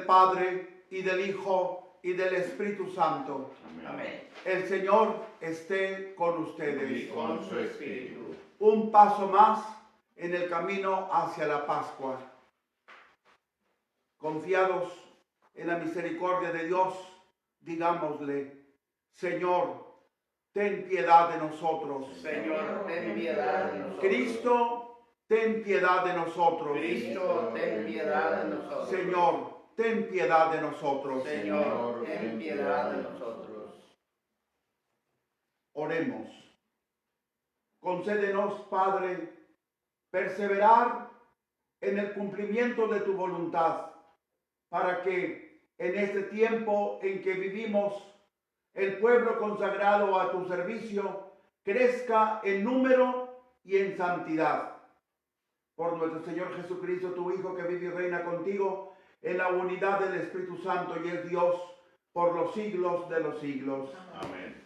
Padre, y del Hijo, y del Espíritu Santo. Amén. El Señor esté con ustedes. Y con su espíritu. Un paso más en el camino hacia la Pascua. Confiados en la misericordia de Dios, digámosle: Señor, ten piedad de nosotros. Señor, ten piedad de nosotros. Cristo, ten piedad de nosotros. Cristo, ten piedad de nosotros. Señor, ten piedad de nosotros. Señor, ten piedad de nosotros. Oremos. Concédenos, Padre, perseverar en el cumplimiento de tu voluntad, para que en este tiempo en que vivimos, el pueblo consagrado a tu servicio crezca en número y en santidad. Por nuestro Señor Jesucristo, tu Hijo, que vive y reina contigo en la unidad del Espíritu Santo y es Dios por los siglos de los siglos. Amén.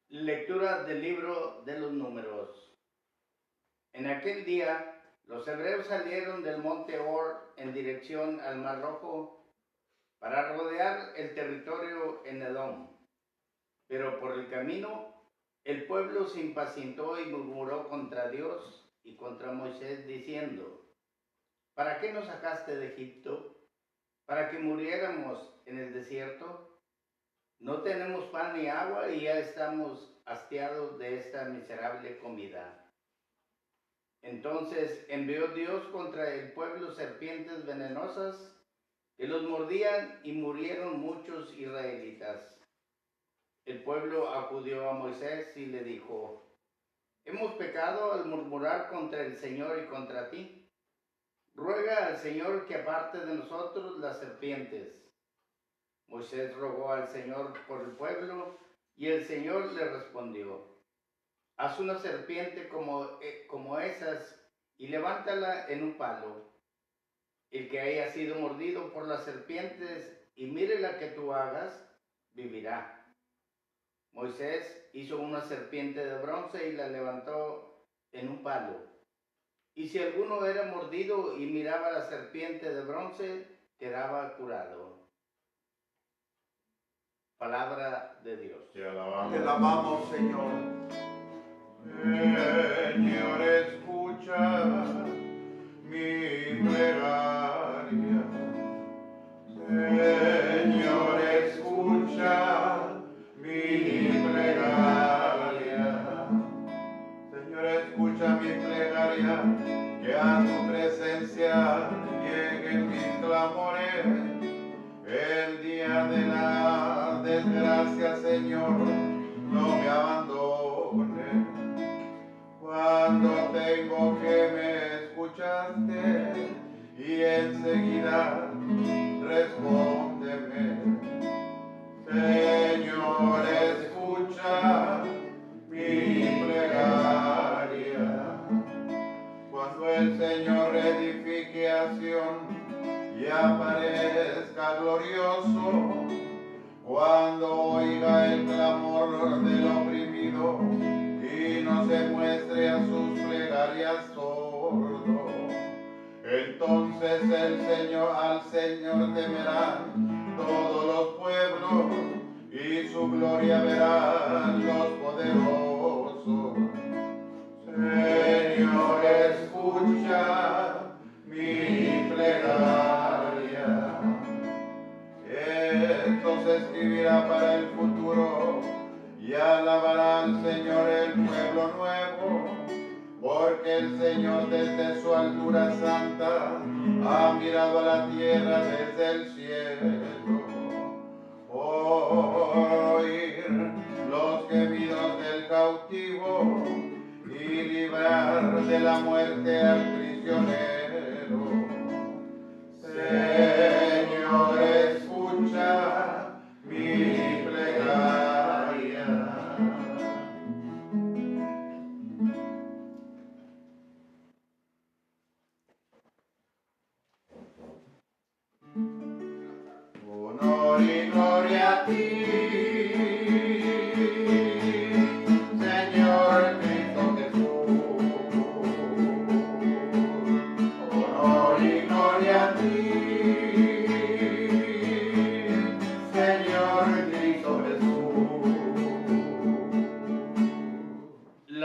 Lectura del libro de los Números. En aquel día, los hebreos salieron del monte Hor en dirección al Mar Rojo para rodear el territorio en Edom. Pero por el camino, el pueblo se impacientó y murmuró contra Dios y contra Moisés, diciendo: ¿Para qué nos sacaste de Egipto? ¿Para que muriéramos en el desierto? No tenemos pan ni agua y ya estamos hastiados de esta miserable comida. Entonces envió Dios contra el pueblo serpientes venenosas que los mordían y murieron muchos israelitas. El pueblo acudió a Moisés y le dijo: hemos pecado al murmurar contra el Señor y contra ti. Ruega al Señor que aparte de nosotros las serpientes. Moisés rogó al Señor por el pueblo y el Señor le respondió: haz una serpiente como esas y levántala en un palo. El que haya sido mordido por las serpientes y mire la que tú hagas, vivirá. Moisés hizo una serpiente de bronce y la levantó en un palo. Y si alguno era mordido y miraba la serpiente de bronce, quedaba curado. Palabra de Dios. Te alabamos, Señor. Señor, escucha mi plegaria. Señor, escucha mi plegaria. Señor, escucha mi plegaria, que a tu presencia lleguen mis clamores. El día de la desgracia, Señor, no me abandones. Cuando tengo que me escuchaste y enseguida respóndeme. Señor, escucha mi plegaria. Cuando el Señor edifique a Sión y aparezca glorioso, cuando oiga el clamor del oprimido y no se muestre a sus plegarias sordo, entonces al Señor temerán todos los pueblos y su gloria verán los poderosos. Señor, escucha mi plegaria. Esto se escribirá para el futuro y alabará al Señor el pueblo nuevo, porque el Señor desde su altura santa ha mirado a la tierra desde el cielo. Oír los gemidos del cautivo y librar de la muerte al prisionero. Señor, escucha mi plegaria. Honor y gloria a ti,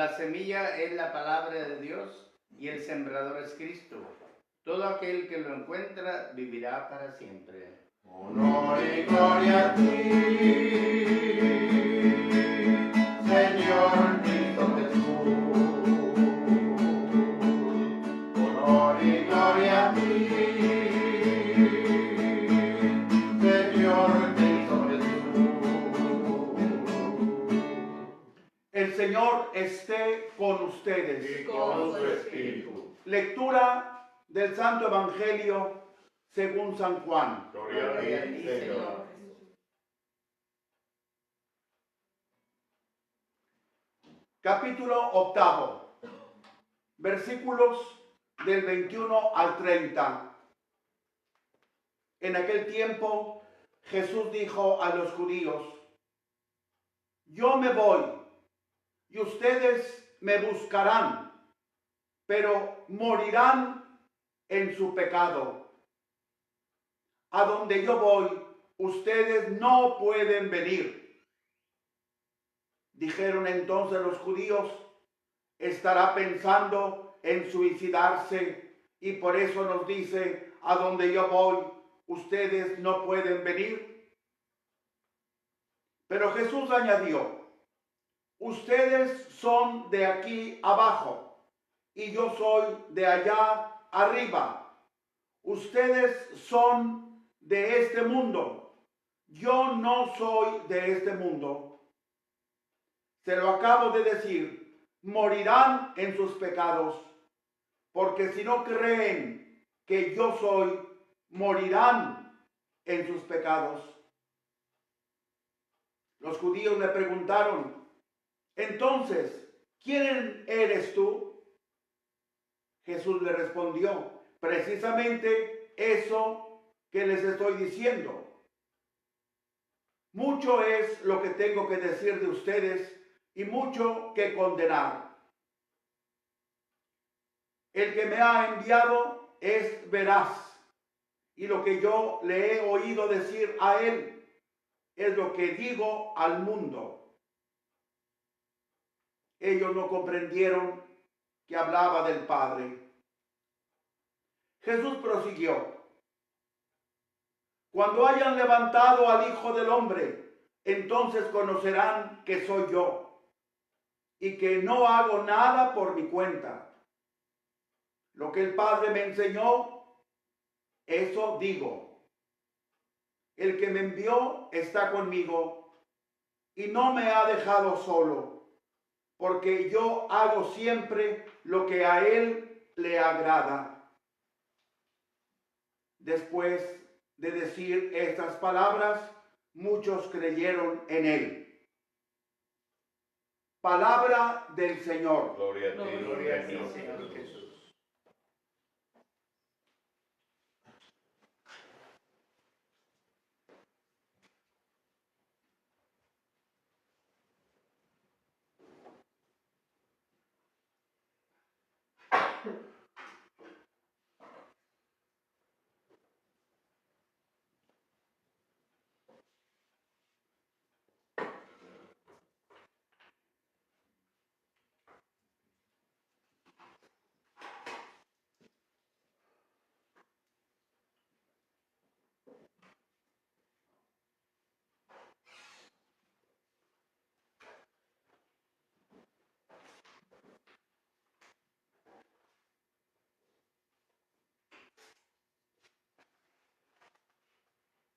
la semilla es la palabra de Dios y el sembrador es Cristo. Todo aquel que lo encuentra vivirá para siempre. Honor y gloria a ti, Señor Cristo Jesús. Honor y gloria a ti, Señor Cristo Jesús. El Señor esté con ustedes. Y con su espíritu. Lectura del Santo Evangelio según San Juan. Gloria a ti, Señor. Capítulo 8, versículos del 21 al 30. En aquel tiempo Jesús dijo a los judíos: yo me voy y ustedes me buscarán, pero morirán en su pecado. A donde yo voy, ustedes no pueden venir. Dijeron entonces los judíos: estará pensando en suicidarse y por eso nos dice: a donde yo voy, ustedes no pueden venir. Pero Jesús añadió: ustedes son de aquí abajo y yo soy de allá arriba. Ustedes son de este mundo, yo no soy de este mundo. Se lo acabo de decir, morirán en sus pecados, porque si no creen que yo soy, morirán en sus pecados. Los judíos le preguntaron: entonces, ¿quién eres tú? Jesús le respondió: precisamente eso que les estoy diciendo. Mucho es lo que tengo que decir de ustedes y mucho que condenar. El que me ha enviado es veraz, y lo que yo le he oído decir a él es lo que digo al mundo. Ellos no comprendieron que hablaba del Padre. Jesús prosiguió: cuando hayan levantado al Hijo del Hombre, entonces conocerán que soy yo y que no hago nada por mi cuenta. Lo que el Padre me enseñó, eso digo. El que me envió está conmigo y no me ha dejado solo, porque yo hago siempre lo que a él le agrada. Después de decir estas palabras, muchos creyeron en él. Palabra del Señor. Gloria a ti, Gloria a ti, Señor Señor Jesús. Jesús.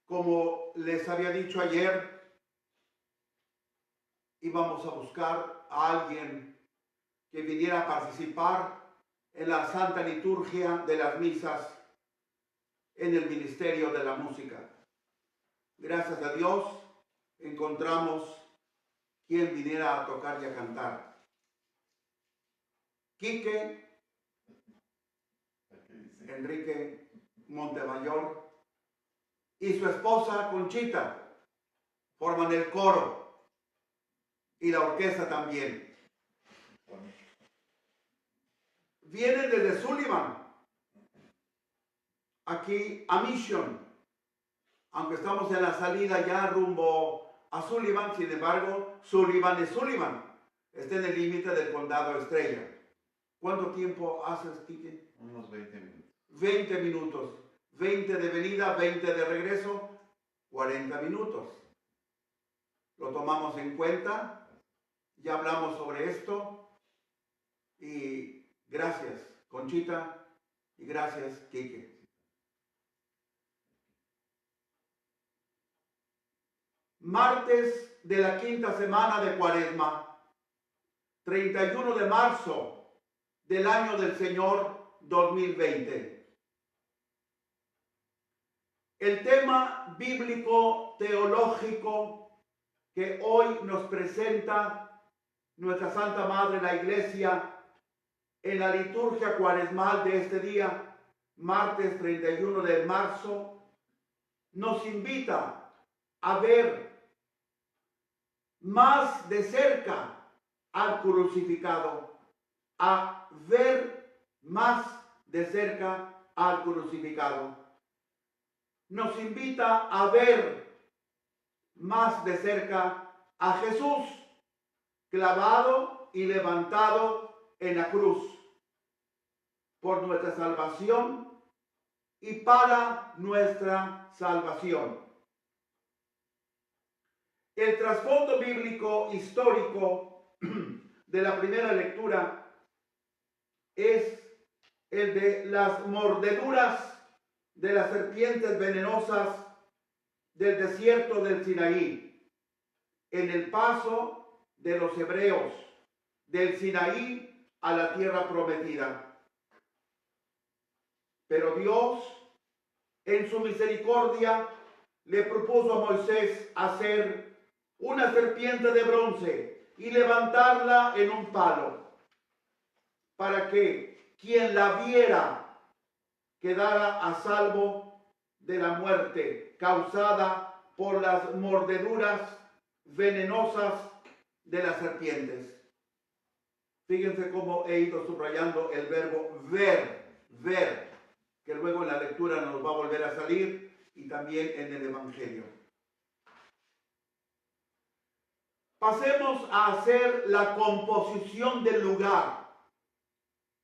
Como les había dicho ayer, íbamos a buscar a alguien que viniera a participar en la Santa Liturgia de las misas en el Ministerio de la Música. Gracias a Dios encontramos quien viniera a tocar y a cantar. Quique Enrique Montemayor y su esposa Conchita forman el coro y la orquesta también. Vienen desde Sullivan aquí a Mission, aunque estamos en la salida ya rumbo a Sullivan. Sin embargo, Sullivan es Sullivan, Está en el límite del condado Estrella. ¿Cuánto tiempo haces, Quique? Unos 20 minutos. 20 minutos. 20 de venida, 20 de regreso, 40 minutos. Lo tomamos en cuenta. Ya hablamos sobre esto. Y gracias, Conchita. Y gracias, Quique. Martes de la quinta semana de Cuaresma, 31 de marzo del año del Señor 2020. El tema bíblico teológico que hoy nos presenta nuestra Santa Madre la Iglesia en la liturgia cuaresmal de este día, martes 31 de marzo, nos invita a ver más de cerca al crucificado, a ver más de cerca al crucificado. Nos invita a ver más de cerca a Jesús clavado y levantado en la cruz por nuestra salvación y para nuestra salvación. El trasfondo bíblico histórico de la primera lectura es el de las mordeduras de las serpientes venenosas del desierto del Sinaí, en el paso de los hebreos del Sinaí a la tierra prometida. Pero Dios, en su misericordia, le propuso a Moisés hacer una serpiente de bronce y levantarla en un palo, para que quien la viera quedara a salvo de la muerte causada por las mordeduras venenosas de las serpientes. Fíjense cómo he ido subrayando el verbo ver, que luego en la lectura nos va a volver a salir y también en el Evangelio. Pasemos a hacer la composición del lugar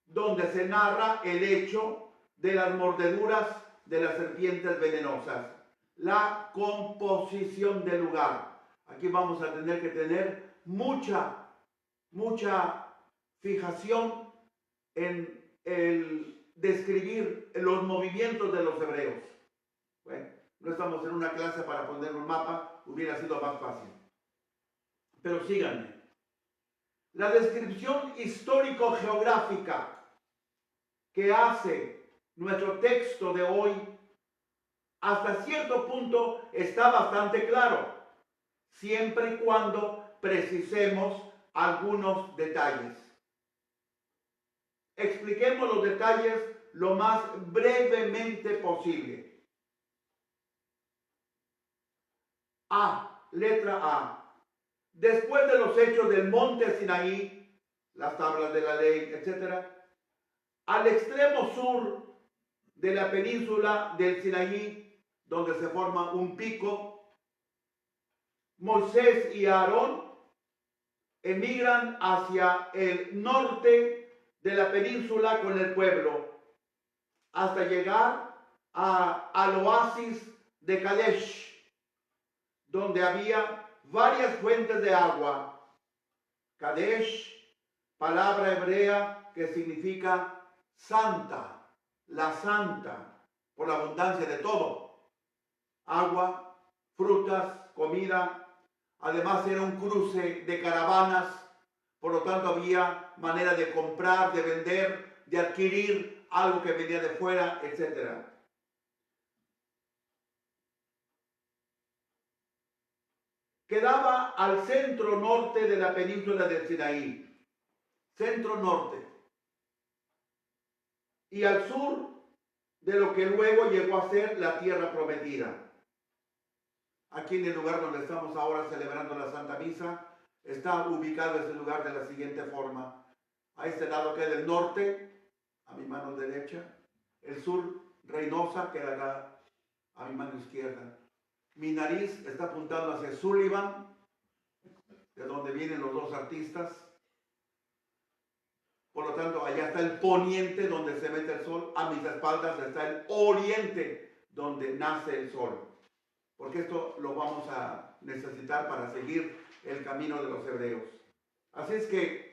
donde se narra el hecho de las mordeduras de las serpientes venenosas. La composición del lugar. Aquí vamos a tener que tener mucha fijación en el describir los movimientos de los hebreos. Bueno, no estamos en una clase para poner un mapa, hubiera sido más fácil. Pero síganme. La descripción histórico-geográfica que hace nuestro texto de hoy, hasta cierto punto está bastante claro, siempre y cuando precisemos algunos detalles. Expliquemos los detalles lo más brevemente posible. Letra A. Después de los hechos del monte Sinaí, las tablas de la ley, etc., al extremo sur de la península del Sinaí, donde se forma un pico, Moisés y Aarón emigran hacia el norte de la península con el pueblo, hasta llegar al oasis de Kadesh, donde había varias fuentes de agua. Kadesh, palabra hebrea que significa santa, la santa, por la abundancia de todo. Agua, frutas, comida. Además era un cruce de caravanas, por lo tanto había manera de comprar, de vender, de adquirir algo que venía de fuera, etc. Quedaba al centro norte de la península del Sinaí, centro norte, y al sur de lo que luego llegó a ser la tierra prometida. Aquí en el lugar donde estamos ahora celebrando la Santa Misa, está ubicado ese lugar de la siguiente forma. A este lado queda el norte, a mi mano derecha, el sur, Reynosa, queda acá a mi mano izquierda. Mi nariz está apuntando hacia Sullivan, de donde vienen los dos artistas, Por lo tanto, allá está el poniente donde se mete el sol. A mis espaldas está el oriente donde nace el sol. Porque esto lo vamos a necesitar para seguir el camino de los hebreos. Así es que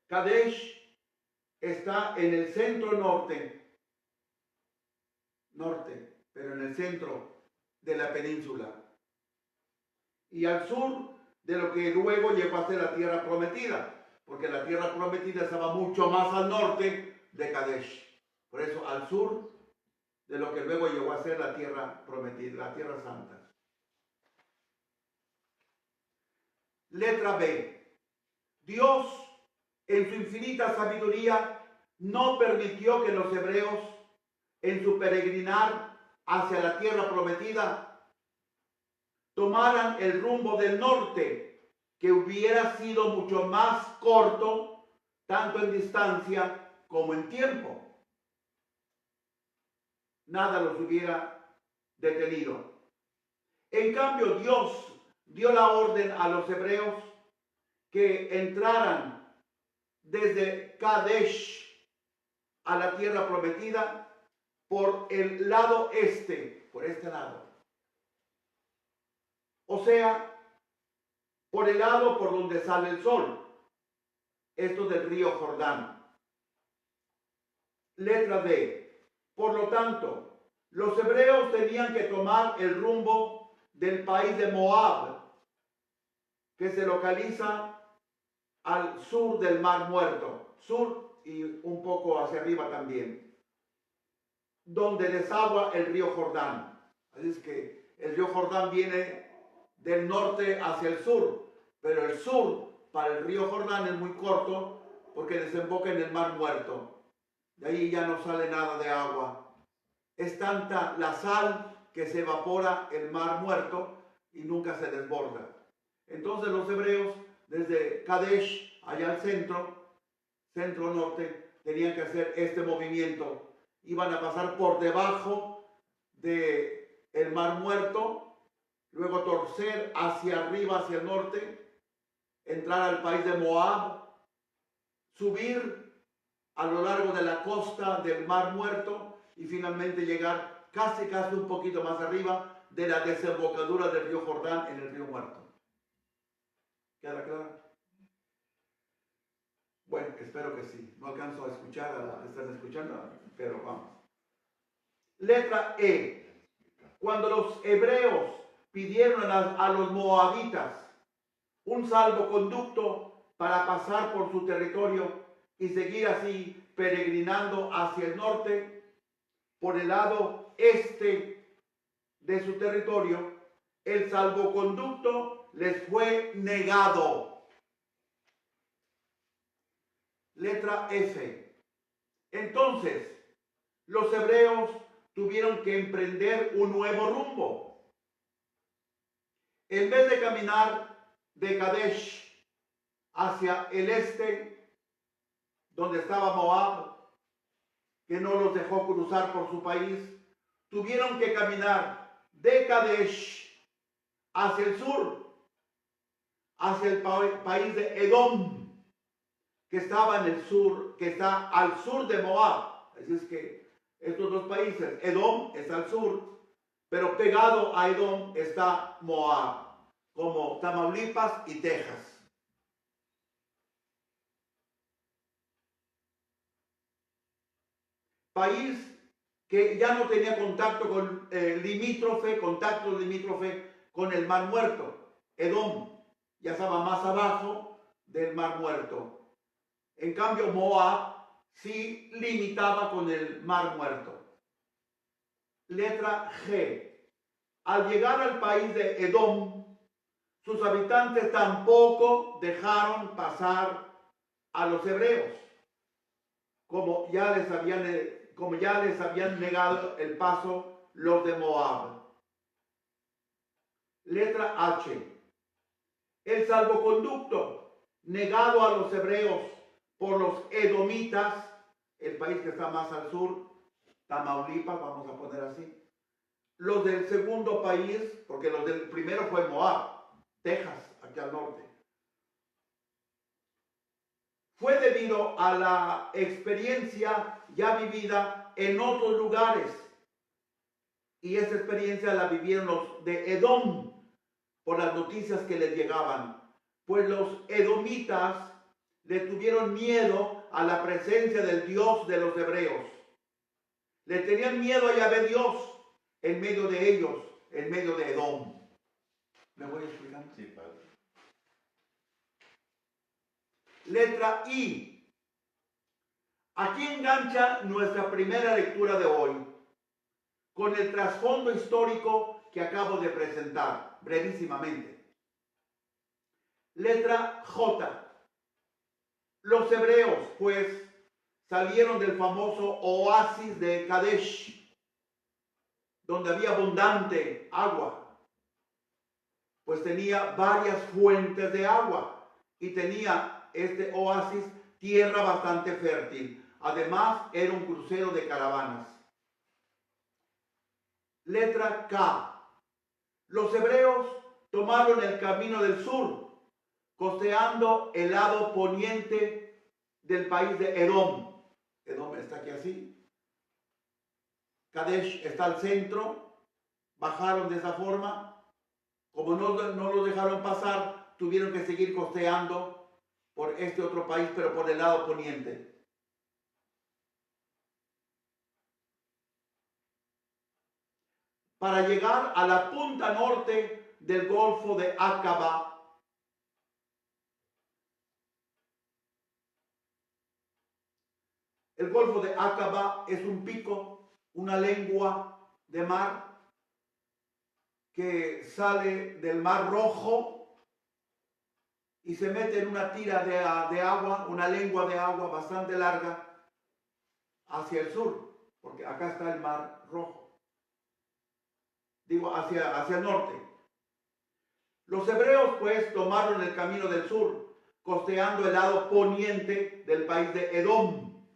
Kadesh está en el centro norte, pero en el centro de la península. Y al sur de lo que luego llegó a ser la tierra prometida, porque la tierra prometida estaba mucho más al norte de Kadesh. Por eso al sur de lo que luego llegó a ser la tierra prometida, la tierra santa. Letra B. Dios, en su infinita sabiduría, no permitió que los hebreos, en su peregrinar hacia la tierra prometida, tomaran el rumbo del norte, que hubiera sido mucho más corto, tanto en distancia como en tiempo. Nada los hubiera detenido. En cambio, Dios dio la orden a los hebreos que entraran desde Kadesh a la tierra prometida por el lado este, por este lado. O sea, por el lado por donde sale el sol. Esto del río Jordán. Letra D. Por lo tanto, los hebreos tenían que tomar el rumbo del país de Moab, que se localiza al sur del Mar Muerto, sur y un poco hacia arriba también, donde desagua el río Jordán. Así es que el río Jordán viene del norte hacia el sur, pero el sur para el río Jordán es muy corto porque desemboca en el Mar Muerto. De ahí ya no sale nada de agua. Es tanta la sal que se evapora el Mar Muerto y nunca se desborda. Entonces los hebreos desde Kadesh, allá al centro norte, tenían que hacer este movimiento. Iban a pasar por debajo del Mar Muerto, luego torcer hacia arriba, hacia el norte, entrar al país de Moab, subir a lo largo de la costa del Mar Muerto y finalmente llegar casi un poquito más arriba de la desembocadura del río Jordán en el río Muerto. ¿Queda claro? Bueno, espero que sí. No alcanzo a escuchar a los que están escuchando, pero vamos. Letra E. Cuando los hebreos pidieron a los moabitas un salvoconducto para pasar por su territorio y seguir así peregrinando hacia el norte, por el lado este de su territorio, el salvoconducto les fue negado. Letra F. Entonces, los hebreos tuvieron que emprender un nuevo rumbo. En vez de caminar de Kadesh hacia el este, donde estaba Moab, que no los dejó cruzar por su país, tuvieron que caminar de Kadesh hacia el sur, hacia el país de Edom, que estaba en el sur, que está al sur de Moab. Así es que estos dos países, Edom está al sur, pero pegado a Edom está Moab, como Tamaulipas y Texas. País que ya no tenía contacto limítrofe con el Mar Muerto. Edom ya estaba más abajo del Mar Muerto. En cambio, Moab sí limitaba con el Mar Muerto. Letra G. Al llegar al país de Edom, sus habitantes tampoco dejaron pasar a los hebreos, como ya les habían negado el paso los de Moab. Letra H. El salvoconducto negado a los hebreos por los edomitas, el país que está más al sur, Tamaulipas, vamos a poner así. Los del segundo país, porque los del primero fue Moab, Texas, aquí al norte. fue debido a la experiencia ya vivida en otros lugares. Y esa experiencia la vivieron los de Edom por las noticias que les llegaban. Pues los edomitas le tuvieron miedo a la presencia del Dios de los hebreos. Le tenían miedo a Yahvé Dios en medio de ellos, en medio de Edom. ¿Me voy explicando? Sí, padre. Letra I. Aquí engancha nuestra primera lectura de hoy con el trasfondo histórico que acabo de presentar brevísimamente. Letra J. Los hebreos, pues, salieron del famoso oasis de Kadesh, donde había abundante agua, pues tenía varias fuentes de agua y tenía este oasis tierra bastante fértil. Además, era un crucero de caravanas. Letra K. Los hebreos tomaron el camino del sur, costeando el lado poniente del país de Edom. Edom está aquí así. Kadesh está al centro. Bajaron de esa forma. Como no los dejaron pasar, tuvieron que seguir costeando por este otro país, pero por el lado poniente. Para llegar a la punta norte del Golfo de Acaba. El Golfo de Acaba es un pico, una lengua de mar que sale del Mar Rojo y se mete en una tira de agua, una lengua de agua bastante larga hacia el sur, porque acá está el Mar Rojo. Digo, hacia el norte. Los hebreos, pues, tomaron el camino del sur, costeando el lado poniente del país de Edom,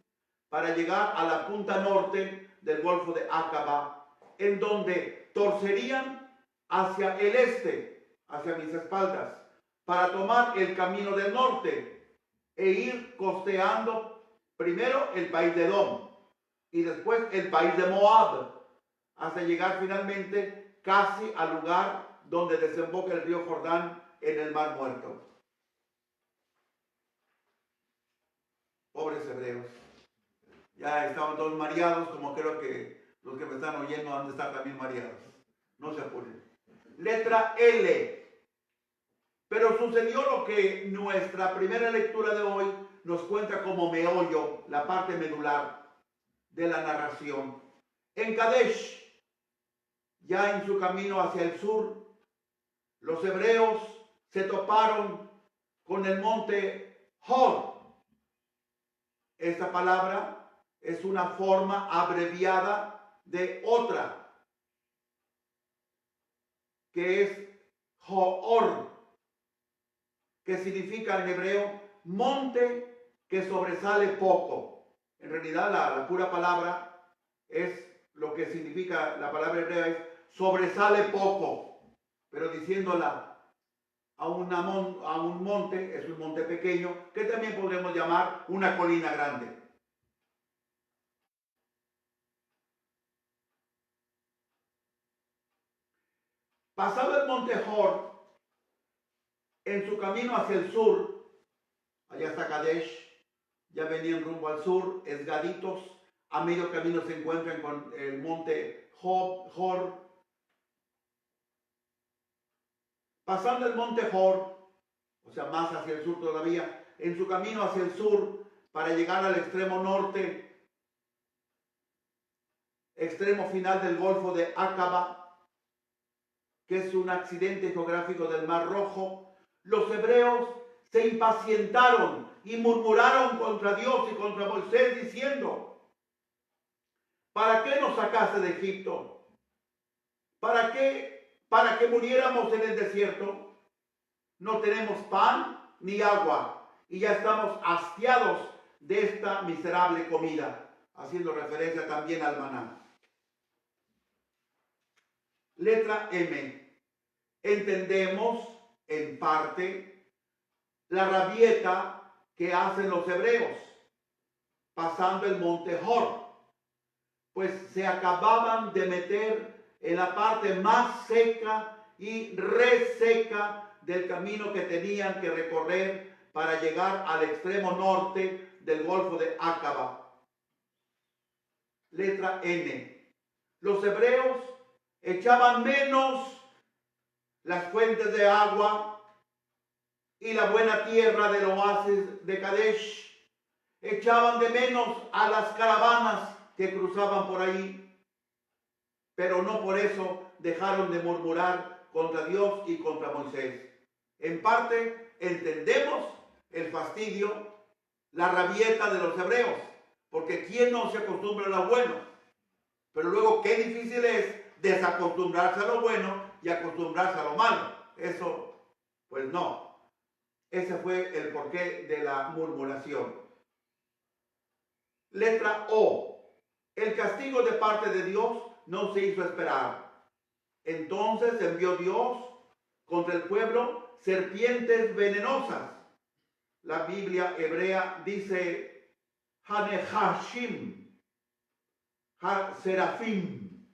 para llegar a la punta norte del Golfo de Acaba, en donde torcerían hacia el este, hacia mis espaldas, para tomar el camino del norte e ir costeando primero el país de Edom y después el país de Moab, hasta llegar finalmente casi al lugar donde desemboca el río Jordán en el Mar Muerto. Pobres hebreos. Ya estaban todos mareados, como creo que los que me están oyendo han de estar también mareados. No se apuren. Letra L. Pero sucedió lo que nuestra primera lectura de hoy nos cuenta como meollo, la parte medular de la narración. En Kadesh, ya en su camino hacia el sur, los hebreos se toparon con el monte Hor. Esta palabra es una forma abreviada de otra, que es Joor, que significa en hebreo monte que sobresale poco. En realidad la pura palabra es lo que significa, la palabra hebrea es sobresale poco, pero diciéndola a un monte, es un monte pequeño, que también podremos llamar una colina grande. Pasado el monte Hor, en su camino hacia el sur, allá está Kadesh, ya venían rumbo al sur, Esgaditos, a medio camino se encuentran con el monte Hor. Pasando el monte Hor, o sea, más hacia el sur todavía, en su camino hacia el sur, para llegar al extremo norte, extremo final del Golfo de Acaba, que es un accidente geográfico del Mar Rojo, los hebreos se impacientaron y murmuraron contra Dios y contra Moisés diciendo: ¿para qué nos sacaste de Egipto? ¿Para que muriéramos en el desierto? No tenemos pan ni agua y ya estamos hastiados de esta miserable comida, haciendo referencia también al maná. Letra M. Entendemos en parte la rabieta que hacen los hebreos pasando el monte Hor, pues se acababan de meter en la parte más seca y reseca del camino que tenían que recorrer para llegar al extremo norte del Golfo de Acaba. Letra N. Los hebreos echaban menos las fuentes de agua y la buena tierra del oasis de Kadesh. Echaban de menos a las caravanas que cruzaban por ahí, pero no por eso dejaron de murmurar contra Dios y contra Moisés. En parte entendemos el fastidio, la rabieta de los hebreos, porque ¿quién no se acostumbra a lo bueno? Pero luego qué difícil es desacostumbrarse a lo bueno y acostumbrarse a lo malo. Eso, pues no. Ese fue el porqué de la murmuración. Letra O. El castigo de parte de Dios no se hizo esperar. Entonces envió Dios contra el pueblo serpientes venenosas. La Biblia hebrea dice Hanehashim, Serafim,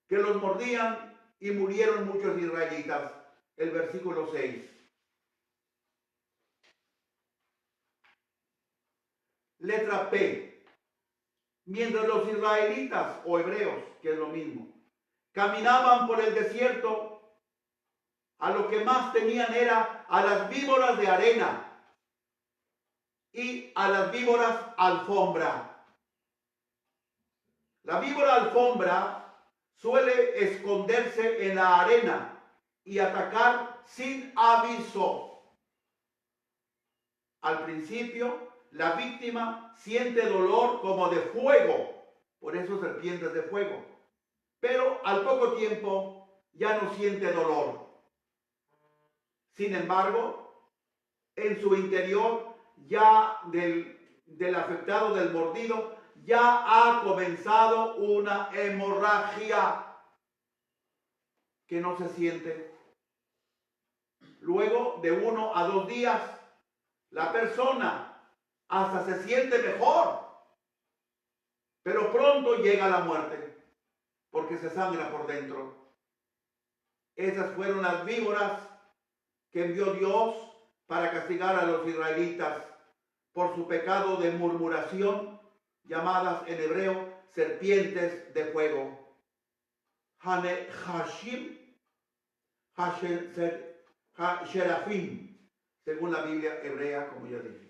que los mordían y murieron muchos israelitas. El versículo 6. Letra P. Mientras los israelitas o hebreos, que es lo mismo, caminaban por el desierto, a lo que más tenían era a las víboras de arena y a las víboras alfombra. La víbora alfombra suele esconderse en la arena y atacar sin aviso. Al principio, la víctima siente dolor como de fuego, por eso serpientes de fuego, pero al poco tiempo ya no siente dolor. Sin embargo, en su interior, ya del afectado, del mordido, ya ha comenzado una hemorragia que no se siente. Luego de 1 a 2 días, la persona hasta se siente mejor, pero pronto llega la muerte porque se sangra por dentro. Esas fueron las víboras que envió Dios para castigar a los israelitas por su pecado de murmuración, llamadas en hebreo serpientes de fuego. Hanehashim, Sherafim, según la Biblia hebrea, como ya dije.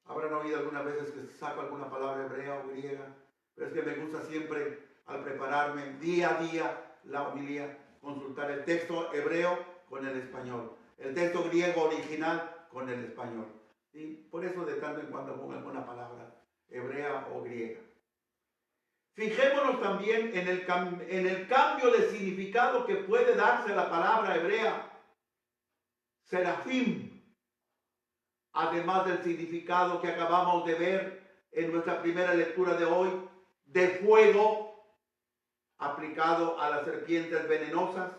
Habrán oído algunas veces que saco alguna palabra hebrea o griega, pero es que me gusta siempre, al prepararme día a día la homilía, consultar el texto hebreo con el español, el texto griego original con el español. Y por eso de tanto en cuando pongo alguna palabra hebrea o griega. Fijémonos también en el cambio de significado que puede darse a la palabra hebrea serafim, además del significado que acabamos de ver en nuestra primera lectura de hoy, de fuego, aplicado a las serpientes venenosas.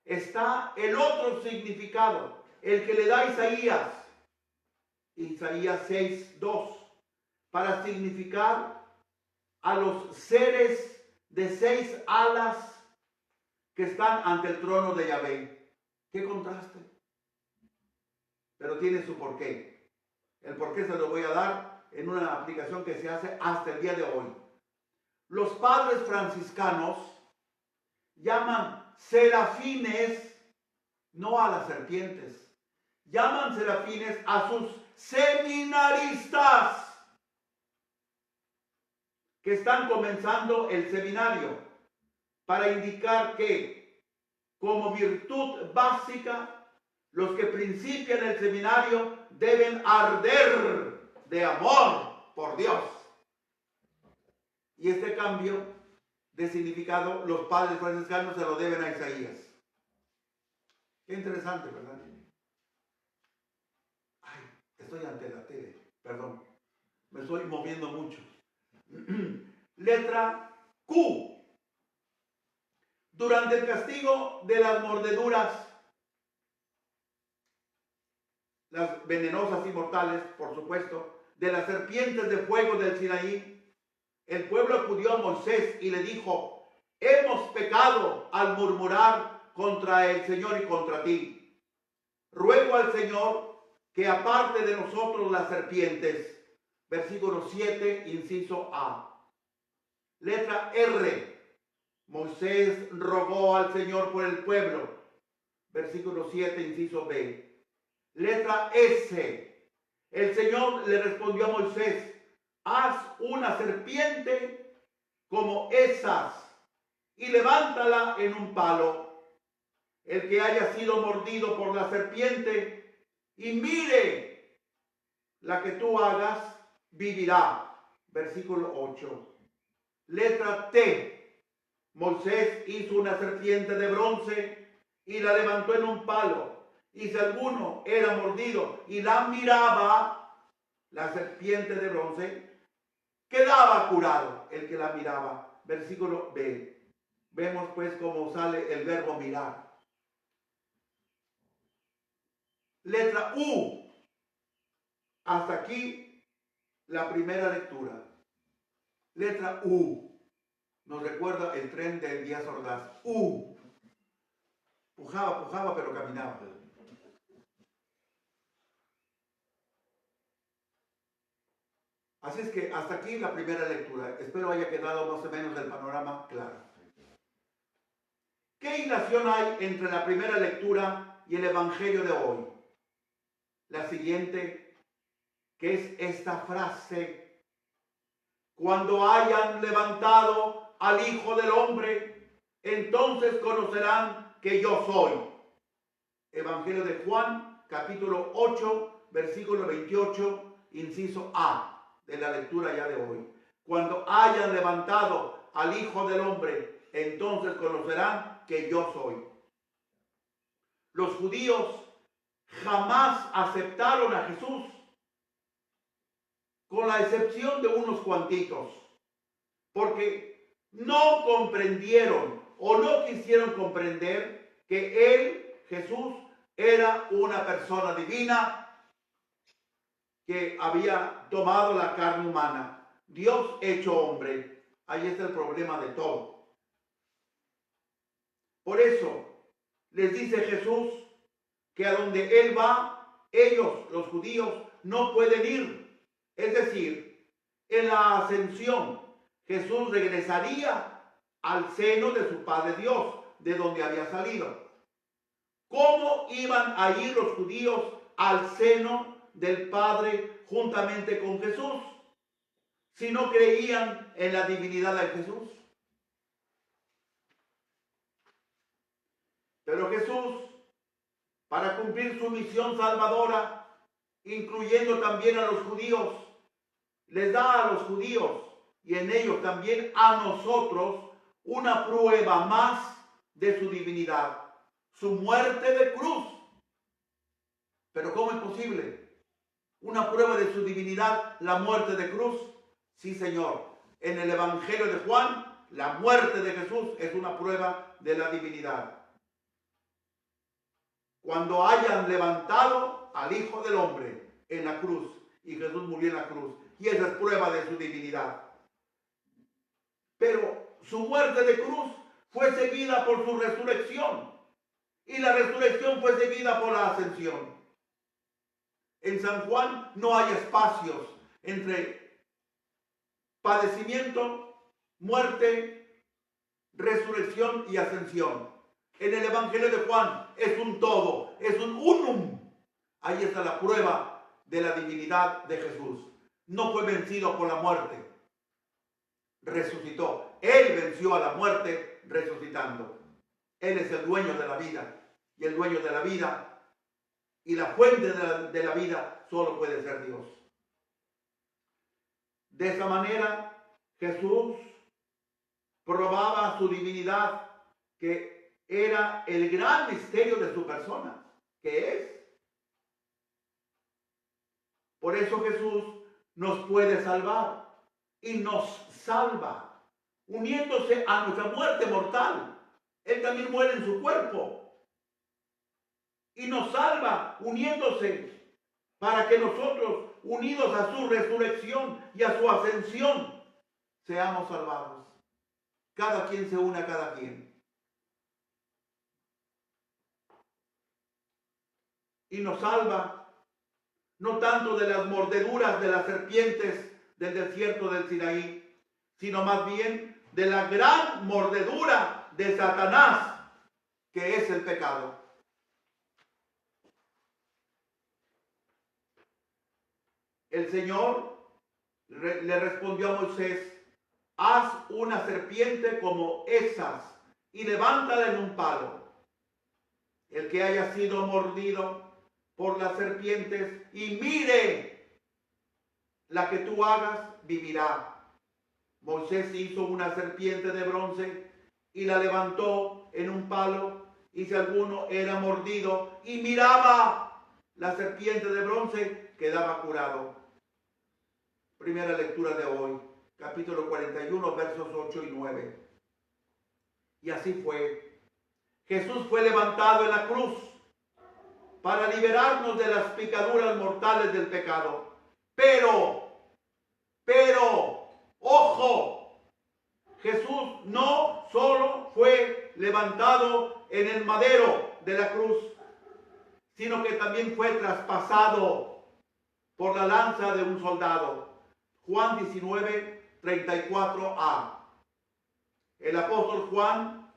Está el otro significado, el que le da Isaías 6:2, para significar a los seres de 6 alas que están ante el trono de Yahvé. ¡Qué contraste! Pero tiene su porqué. El porqué se lo voy a dar en una aplicación que se hace hasta el día de hoy. Los padres franciscanos llaman serafines no a las serpientes, llaman serafines a sus seminaristas que están comenzando el seminario, para indicar que como virtud básica los que principian el seminario deben arder de amor por Dios. Y este cambio de significado los padres franciscanos se lo deben a Isaías. Qué interesante, ¿verdad? Ay, estoy ante la tele, perdón, me estoy moviendo mucho. Letra Q. Durante el castigo de las mordeduras, las venenosas y mortales, por supuesto, de las serpientes de fuego del Sinaí, el pueblo acudió a Moisés y le dijo: hemos pecado al murmurar contra el Señor y contra ti. Ruego al Señor que aparte de nosotros las serpientes. Versículo 7, inciso A. Letra R. Moisés rogó al Señor por el pueblo. Versículo 7, inciso B. Letra S. El Señor le respondió a Moisés: haz una serpiente como esas y levántala en un palo. El que haya sido mordido por la serpiente y mire la que tú hagas, vivirá. Versículo 8. Letra T. Moisés hizo una serpiente de bronce y la levantó en un palo. Y si alguno era mordido y la miraba, la serpiente de bronce, quedaba curado el que la miraba. Versículo B. Vemos pues cómo sale el verbo mirar. Letra U. Hasta aquí la primera lectura. Letra U. Nos recuerda el tren de Díaz Ordaz. Pujaba, pero caminaba. Así es que hasta aquí la primera lectura. Espero haya quedado más o menos el panorama claro. ¿Qué hilación hay entre la primera lectura y el Evangelio de hoy? La siguiente, que es esta frase: cuando hayan levantado al Hijo del Hombre, entonces conocerán que yo soy. Evangelio de Juan, capítulo 8, versículo 28, inciso A, de la lectura ya de hoy. Cuando hayan levantado al Hijo del Hombre, entonces conocerán que yo soy. Los judíos jamás aceptaron a Jesús, con la excepción de unos cuantitos, porque no comprendieron o no quisieron comprender que él, Jesús, era una persona divina que había tomado la carne humana, Dios hecho hombre. Ahí está el problema de todo. Por eso les dice Jesús que a donde él va, ellos, los judíos, no pueden ir. Es decir, en la ascensión, Jesús regresaría al seno de su Padre Dios, de donde había salido. ¿Cómo iban a ir los judíos al seno del Padre juntamente con Jesús si no creían en la divinidad de Jesús? Pero Jesús, para cumplir su misión salvadora, incluyendo también a los judíos, les da a los judíos y en ellos también a nosotros una prueba más de su divinidad: su muerte de cruz. Pero ¿cómo es posible? ¿Una prueba de su divinidad, la muerte de cruz? Sí, Señor. En el Evangelio de Juan, la muerte de Jesús es una prueba de la divinidad. Cuando hayan levantado al Hijo del Hombre en la cruz, y Jesús murió en la cruz, y esa es prueba de su divinidad. Pero su muerte de cruz fue seguida por su resurrección, y la resurrección fue seguida por la ascensión. En San Juan no hay espacios entre padecimiento, muerte, resurrección y ascensión. En el Evangelio de Juan es un todo, es un unum. Ahí está la prueba de la divinidad de Jesús. No fue vencido por la muerte, resucitó. Él venció a la muerte resucitando. Él es el dueño de la vida, y el dueño de la vida y la fuente de la vida solo puede ser Dios. De esa manera Jesús probaba su divinidad, que era el gran misterio de su persona, que es. Por eso Jesús nos puede salvar y nos salva, uniéndose a nuestra muerte mortal Él también muere en su cuerpo y nos salva uniéndose para que nosotros, unidos a su resurrección y a su ascensión, seamos salvados. Cada quien se une a cada quien. Y nos salva no tanto de las mordeduras de las serpientes del desierto del Sinaí, sino más bien de la gran mordedura de Satanás, que es el pecado. El Señor le respondió a Moisés: haz una serpiente como esas y levántala en un palo. El que haya sido mordido por las serpientes y mire la que tú hagas, vivirá. Moisés hizo una serpiente de bronce y la levantó en un palo, y si alguno era mordido y miraba la serpiente de bronce, quedaba curado. Primera lectura de hoy, capítulo 41, versos 8 y 9. Y así fue. Jesús fue levantado en la cruz para liberarnos de las picaduras mortales del pecado. Pero, ojo, Jesús no solo fue levantado en el madero de la cruz, sino que también fue traspasado por la lanza de un soldado. Juan 19, 34a. El apóstol Juan,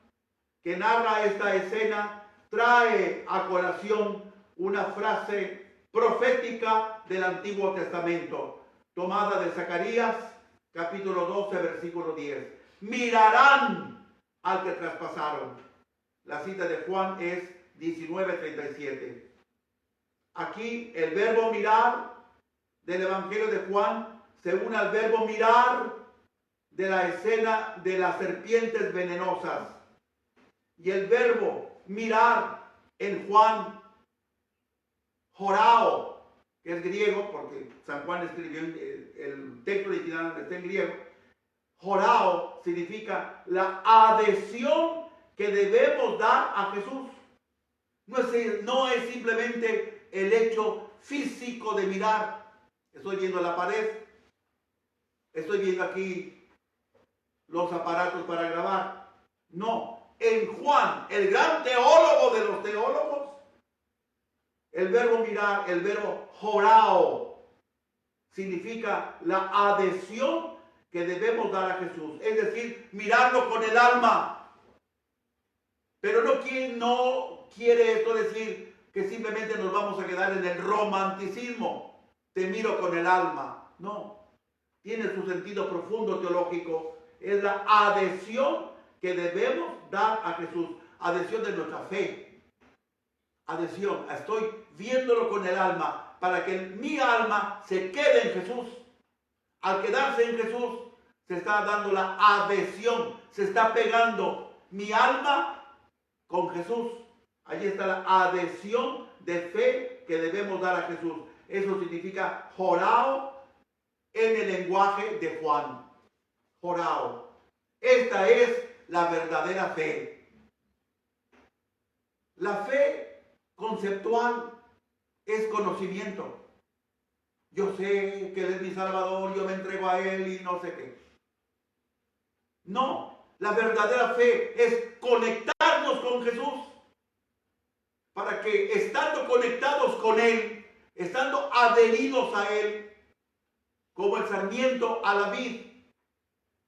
que narra esta escena, trae a colación una frase profética del Antiguo Testamento, tomada de Zacarías, capítulo 12, versículo 10. Mirarán al que traspasaron. La cita de Juan es 19:37. Aquí el verbo mirar del Evangelio de Juan se une al verbo mirar de la escena de las serpientes venenosas. Y el verbo mirar en Juan, jorao, que es griego, porque San Juan escribió el texto original está en griego. Jorao significa la adhesión que debemos dar a Jesús. No es simplemente el hecho físico de mirar. Estoy viendo la pared, estoy viendo aquí los aparatos para grabar. No, en Juan, el gran teólogo de los teólogos, el verbo mirar, el verbo jorao, significa la adhesión que debemos dar a Jesús. Es decir, mirarlo con el alma. Pero no quiere esto decir que simplemente nos vamos a quedar en el romanticismo. Te miro con el alma. No. Tiene su sentido profundo teológico. Es la adhesión que debemos dar a Jesús. Adhesión de nuestra fe. Adhesión. Estoy viéndolo con el alma para que mi alma se quede en Jesús. Al quedarse en Jesús, se está dando la adhesión. Se está pegando mi alma con Jesús. Allí está la adhesión de fe que debemos dar a Jesús. Eso significa jorao en el lenguaje de Juan. Jorao. Esta es la verdadera fe. La fe conceptual es conocimiento. Yo sé que Él es mi Salvador, yo me entrego a Él y no sé qué. No, la verdadera fe es conectarnos con Jesús. Para que estando conectados con Él, estando adheridos a Él, como el sarmiento a la vid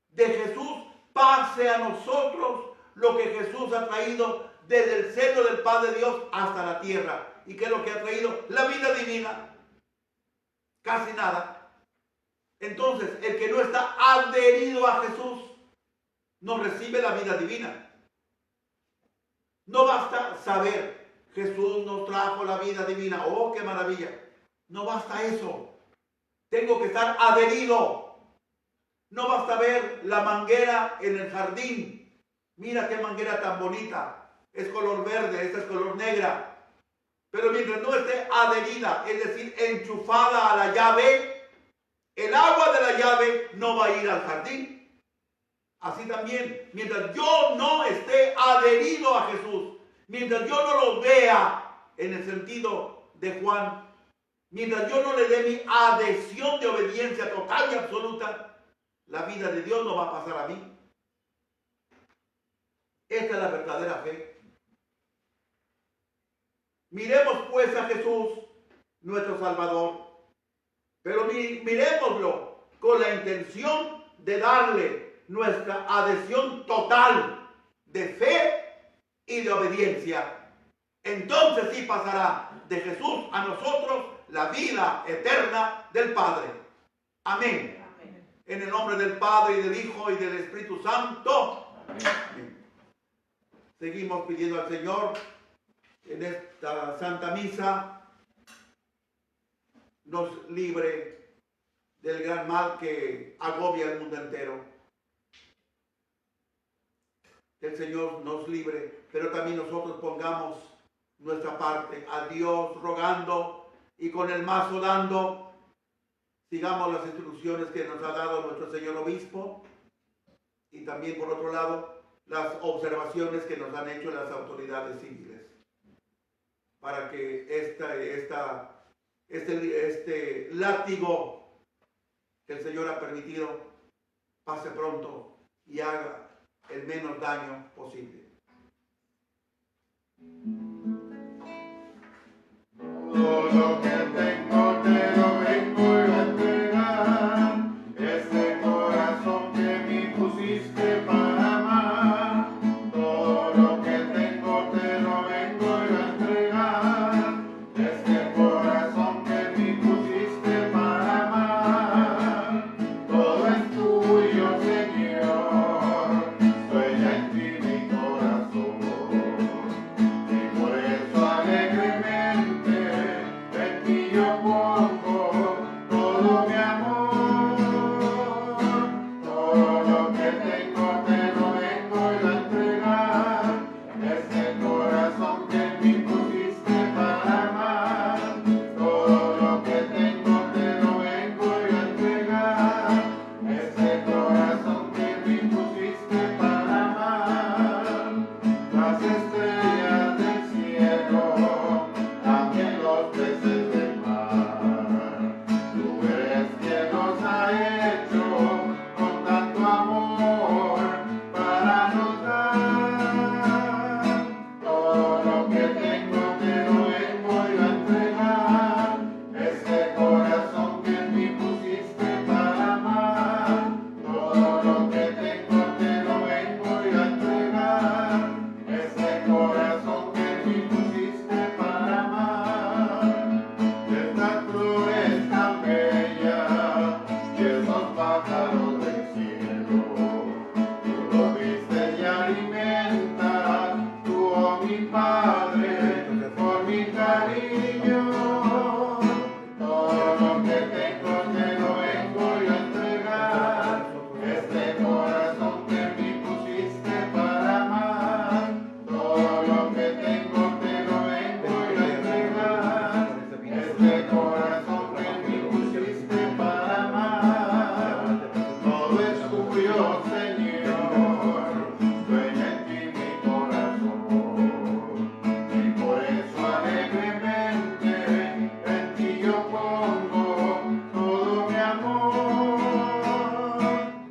de Jesús, pase a nosotros lo que Jesús ha traído desde el seno del Padre Dios hasta la tierra. ¿Y qué es lo que ha traído? La vida divina. Casi nada. Entonces, el que no está adherido a Jesús no recibe la vida divina. No basta saber, Jesús nos trajo la vida divina. ¡Oh, qué maravilla! No basta eso. Tengo que estar adherido. No basta ver la manguera en el jardín. Mira qué manguera tan bonita. Es color verde, esta es color negra. Pero mientras no esté adherida, es decir, enchufada a la llave, el agua de la llave no va a ir al jardín. Así también, mientras yo no esté adherido a Jesús, mientras yo no lo vea en el sentido de Juan, mientras yo no le dé mi adhesión de obediencia total y absoluta, la vida de Dios no va a pasar a mí. Esta es la verdadera fe. Miremos pues a Jesús, nuestro Salvador, pero miremoslo con la intención de darle nuestra adhesión total de fe y de obediencia. Entonces sí pasará de Jesús a nosotros la vida eterna del Padre. Amén. Amén. En el nombre del Padre, y del Hijo, y del Espíritu Santo. Amén. Seguimos pidiendo al Señor en esta Santa Misa nos libre del gran mal que agobia el mundo entero. Que el Señor nos libre, pero también nosotros pongamos nuestra parte a Dios, rogando y con el mazo dando. Sigamos las instrucciones que nos ha dado nuestro Señor Obispo, y también por otro lado las observaciones que nos han hecho las autoridades civiles, para que este látigo que el Señor ha permitido pase pronto y haga el menos daño posible. Todo lo que tengo te lo vengo a entregar, este corazón que me pusiste para amar. Todo lo que tengo te lo vengo a entregar, este corazón que me pusiste para amar. Todo es tuyo, Señor, sueña en ti mi corazón, y por eso alegremente en ti yo pongo todo mi amor. Todo lo que tengo te lo vengo a entregar, este corazón que me pusiste para amar. Todo lo que tengo te lo vengo a entregar, este corazón que me pusiste para amar. Las estrellas del cielo, también los peces del mar, tú eres quien los ha hecho con tanto amor para nos dar. Todo lo que tengo te lo vengo a entregar, este corazón que me pusiste para amar. Todo lo que tengo te lo vengo a entregar, este corazón que me pusiste para amar. Estas flores tan bellas y esos pájaros del cielo, tú lo viste y alimentas, tú, oh mi Padre, por mi cariño. Todo lo que tengo te lo vengo a entregar, este corazón que me pusiste para amar. Todo lo que tengo te lo vengo a entregar, este corazón que me pusiste para amar. Todo es tuyo, Señor, sueña en ti mi corazón, y por eso alegremente en ti yo pongo todo mi amor.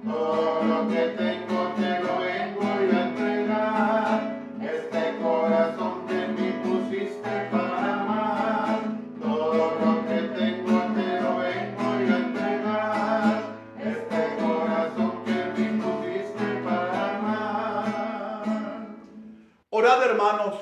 Todo lo que tengo te lo vengo a entregar, este corazón que me pusiste para amar. Todo lo que tengo te lo vengo a entregar, este corazón que me pusiste para amar. Orad, hermanos,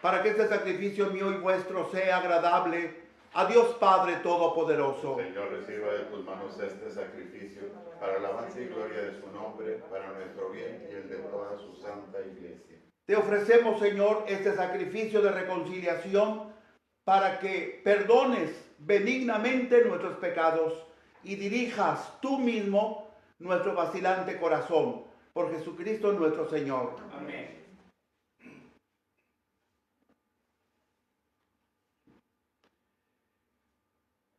para que este sacrificio mío y vuestro sea agradable a Dios Padre Todopoderoso. Señor, reciba de tus manos este sacrificio para la alabanza y gloria de su nombre, para nuestro bien y el de toda su santa iglesia. Te ofrecemos, Señor, este sacrificio de reconciliación para que perdones benignamente nuestros pecados y dirijas tú mismo nuestro vacilante corazón. Por Jesucristo nuestro Señor. Amén.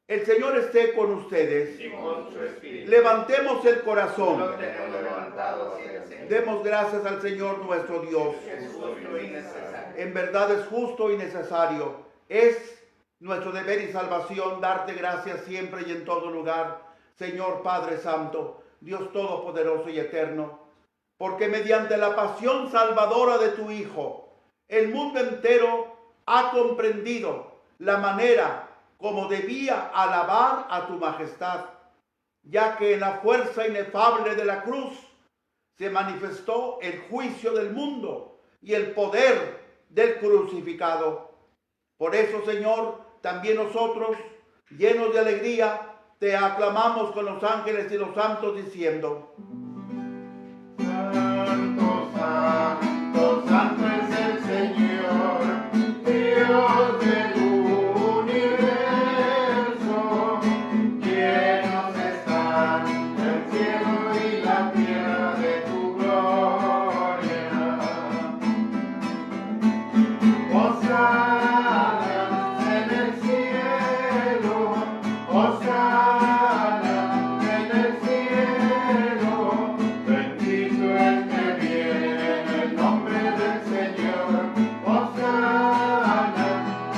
El Señor esté con ustedes. Y con su espíritu. Levantemos el corazón. Lo tenemos levantado. levantado hacia el Señor. Demos gracias al Señor nuestro Dios. Es justo y necesario. En verdad es justo y necesario. Es nuestro deber y salvación darte gracias siempre y en todo lugar, Señor Padre Santo, Dios Todopoderoso y Eterno, porque mediante la pasión salvadora de tu Hijo, el mundo entero ha comprendido la manera como debía alabar a tu majestad, ya que en la fuerza inefable de la cruz se manifestó el juicio del mundo y el poder del crucificado. Por eso, Señor, también nosotros, llenos de alegría, te aclamamos con los ángeles y los santos diciendo: Santo, santo, santo es el Señor, Dios del universo. Llenos están el cielo y la tierra de tu gloria. Hosana en el cielo, hosana en el cielo. Bendito el que viene en el nombre del Señor. Hosana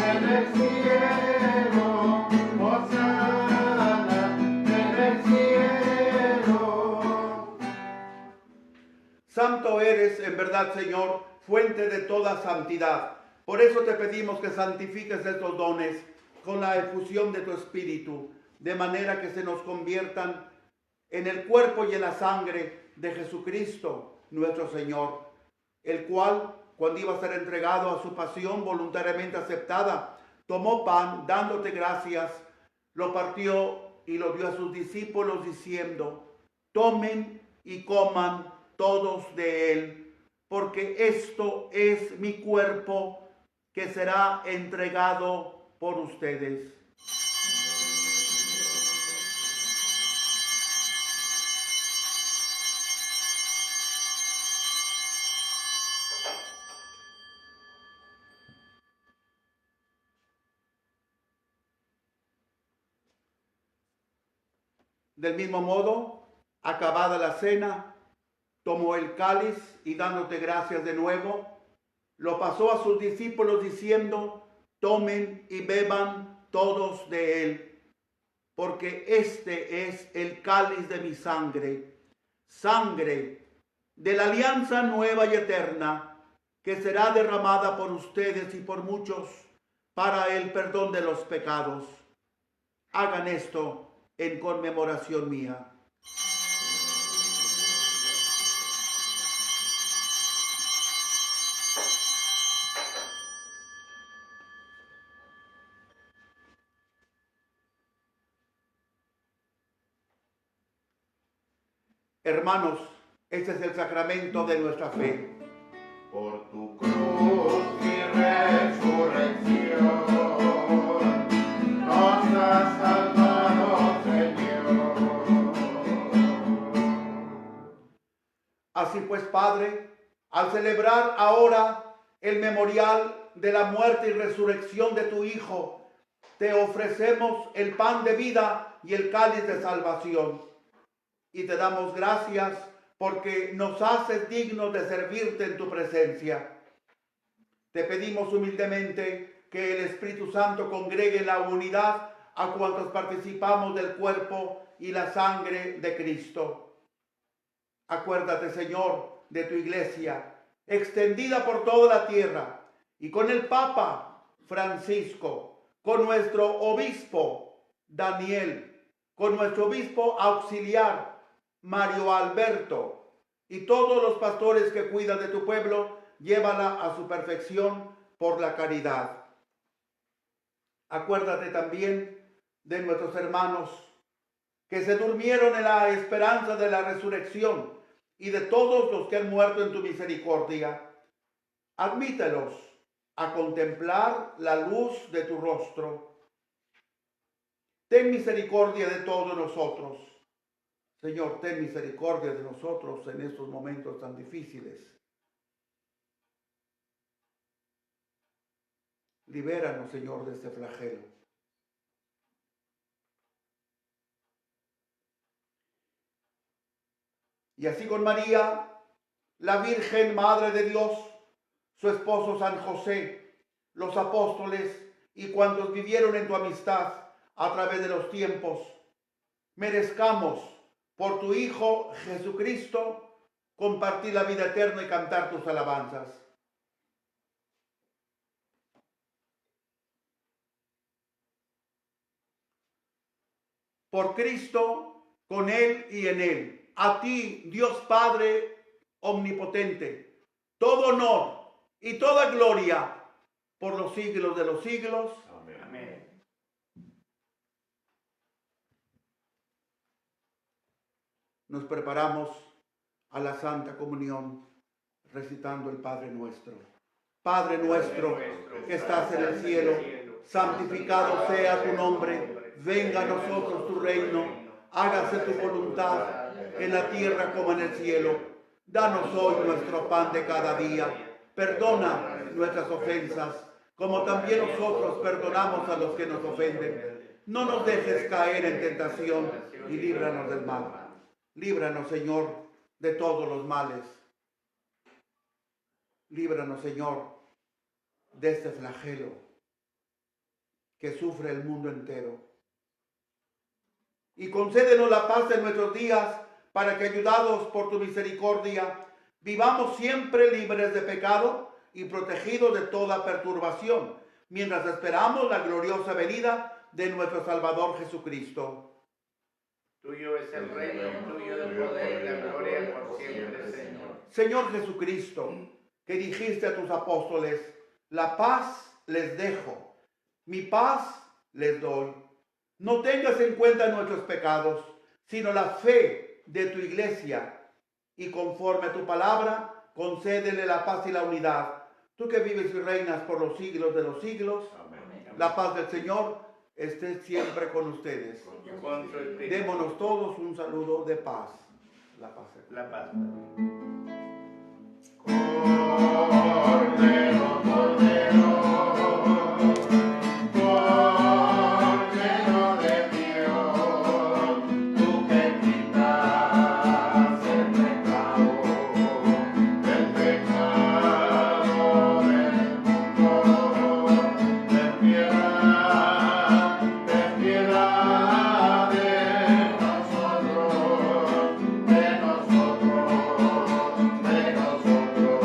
en el cielo, hosana en el cielo. Santo eres, en verdad, Señor, fuente de toda santidad. Por eso te pedimos que santifiques estos dones con la efusión de tu Espíritu, de manera que se nos conviertan en el cuerpo y en la sangre de Jesucristo, nuestro Señor, el cual, cuando iba a ser entregado a su pasión voluntariamente aceptada, tomó pan, dándote gracias, lo partió y lo dio a sus discípulos, diciendo: tomen y coman todos de él, porque esto es mi cuerpo que será entregado por ustedes. Del mismo modo, acabada la cena, tomó el cáliz y dándote gracias de nuevo, lo pasó a sus discípulos diciendo: tomen y beban todos de él, porque este es el cáliz de mi sangre, sangre de la alianza nueva y eterna, que será derramada por ustedes y por muchos para el perdón de los pecados. Hagan esto en conmemoración mía. Hermanos, este es el sacramento de nuestra fe. Por tu cruz y resurrección nos has salvado, Señor. Así pues, Padre, al celebrar ahora el memorial de la muerte y resurrección de tu Hijo, te ofrecemos el pan de vida y el cáliz de salvación. Y te damos gracias porque nos haces dignos de servirte en tu presencia. Te pedimos humildemente que el Espíritu Santo congregue en la unidad a cuantos participamos del cuerpo y la sangre de Cristo. Acuérdate, Señor, de tu iglesia, extendida por toda la tierra, y con el Papa Francisco, con nuestro obispo Daniel, con nuestro obispo auxiliar Mario Alberto, y todos los pastores que cuidan de tu pueblo, llévala a su perfección por la caridad. Acuérdate también de nuestros hermanos que se durmieron en la esperanza de la resurrección y de todos los que han muerto en tu misericordia. Admítelos a contemplar la luz de tu rostro. Ten misericordia de todos nosotros. Señor, ten misericordia de nosotros en estos momentos tan difíciles. Libéranos, Señor, de este flagelo. Y así con María, la Virgen Madre de Dios, su esposo San José, los apóstoles y cuantos vivieron en tu amistad a través de los tiempos, merezcamos por tu Hijo Jesucristo compartir la vida eterna y cantar tus alabanzas. Por Cristo, con Él y en Él, a ti, Dios Padre omnipotente, todo honor y toda gloria por los siglos de los siglos. Amén. Nos preparamos a la Santa Comunión recitando el Padre Nuestro. Padre nuestro que estás en el cielo, santificado sea tu nombre, venga a nosotros tu reino, hágase tu voluntad en la tierra como en el cielo. Danos hoy nuestro pan de cada día, perdona nuestras ofensas, como también nosotros perdonamos a los que nos ofenden. No nos dejes caer en tentación y líbranos del mal. Líbranos, Señor, de todos los males. Líbranos, Señor, de este flagelo que sufre el mundo entero. Y concédenos la paz en nuestros días, para que, ayudados por tu misericordia, vivamos siempre libres de pecado y protegidos de toda perturbación, mientras esperamos la gloriosa venida de nuestro Salvador Jesucristo. Tuyo es el reino, tuyo el poder y la gloria por siempre, Señor. Señor Jesucristo, que dijiste a tus apóstoles, la paz les dejo, mi paz les doy. No tengas en cuenta nuestros pecados, sino la fe de tu iglesia, y conforme a tu palabra, concédele la paz y la unidad. Tú que vives y reinas por los siglos de los siglos, Amén. la paz del Señor esté siempre con ustedes. Y con su espíritu. Démonos todos un saludo de paz. La paz. La paz. Cordero, Cordero, Cordero de Dios, tú que quitas el pecado del mundo, ten piedad de nosotros, de nosotros, de nosotros.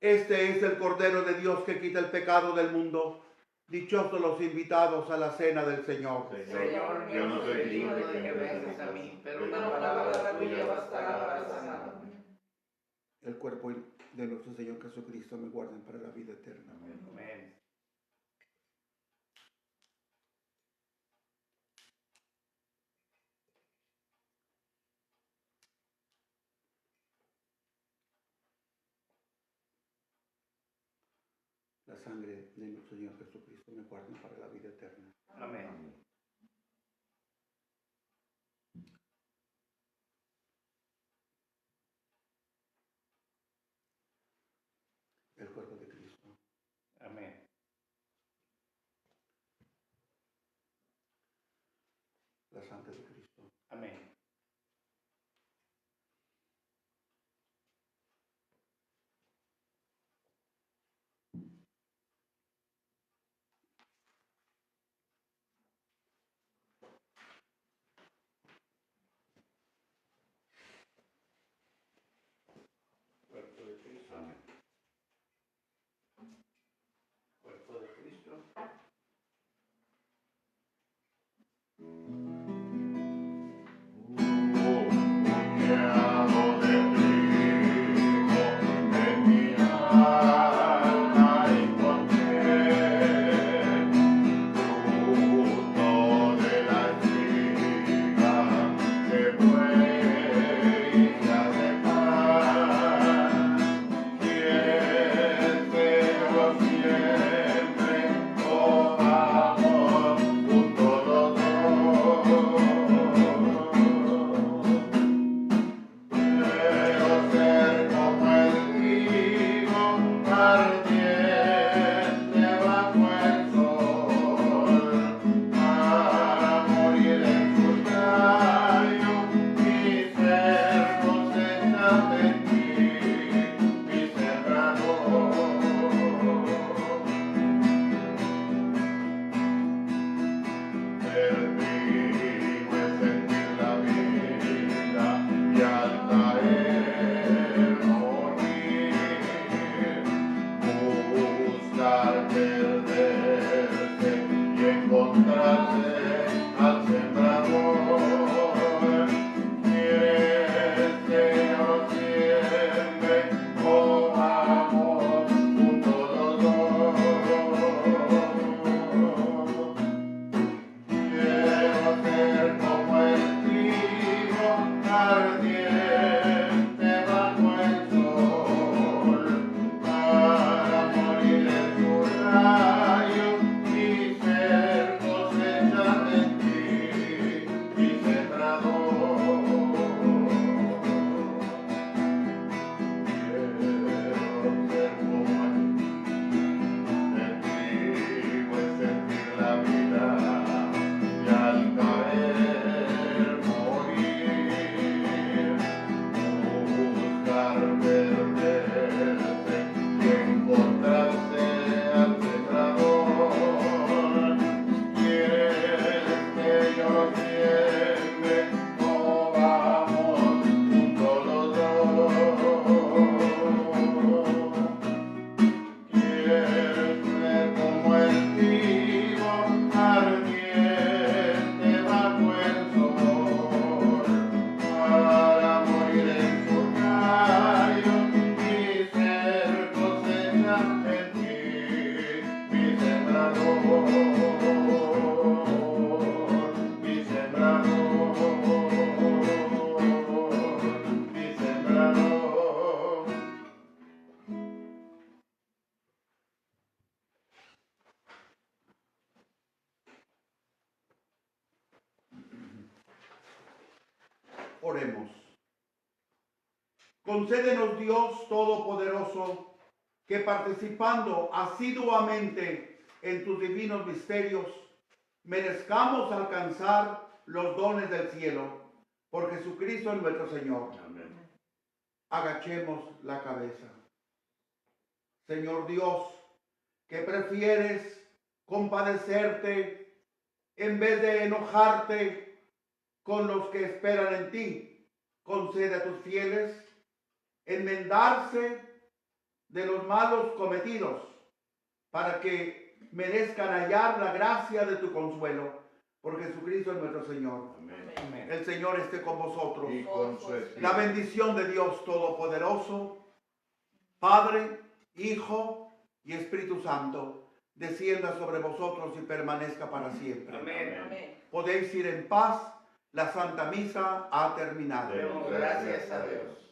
Este es el Cordero de Dios que quita el pecado del mundo. Dichosos los invitados a la cena del Señor. Señor, yo no soy digno de que vengas a mí, pero una palabra tuya bastará para sanarme. El cuerpo de nuestro Señor Jesucristo me guarden para la vida eterna. Amén. La sangre de nuestro Señor Jesucristo me guarden para la vida eterna. Amén. El cuerpo de Cristo. Amén. La sangre de Cristo. Amén. Cuerpo de Cristo. Amén. Cuerpo de Cristo. Ser trigo es sentir la vida y al caer morir. Buscar perderse y encontrarse al sembrador. Quieres que nos siembre, comamos juntos los dos. Quiero ser como el trigo ardiente bajo el sol, para morir en tu rayo y ser cosecha en ti, mi sembrador. Quiero ser como el trigo es sentir la vida y al caer morir. Buscar perderse y encontrarse al sembrador. Quieres que yo siembre, comamos juntos los dos. Quieres ser como el trigo ardiente bajo el sol, para morir en su rayo y ser cosecha en ti, mi sembrador, mi sembrador, mi sembrador. Oremos. Concédenos, Dios Todopoderoso, que participando asiduamente en tus divinos misterios, merezcamos alcanzar los dones del cielo. Por Jesucristo nuestro Señor. Amén. Agachemos la cabeza. Señor Dios, que prefieres compadecerte en vez de enojarte con los que esperan en ti, concede a tus fieles enmendarse de los malos cometidos, para que merezcan hallar la gracia de tu consuelo. Por Jesucristo nuestro Señor. Amén. El Señor esté con vosotros. Y con su espíritu. La bendición de Dios Todopoderoso, Padre, Hijo y Espíritu Santo, descienda sobre vosotros y permanezca para siempre. Amén. Podéis ir en paz. La Santa Misa ha terminado. Demos gracias a Dios.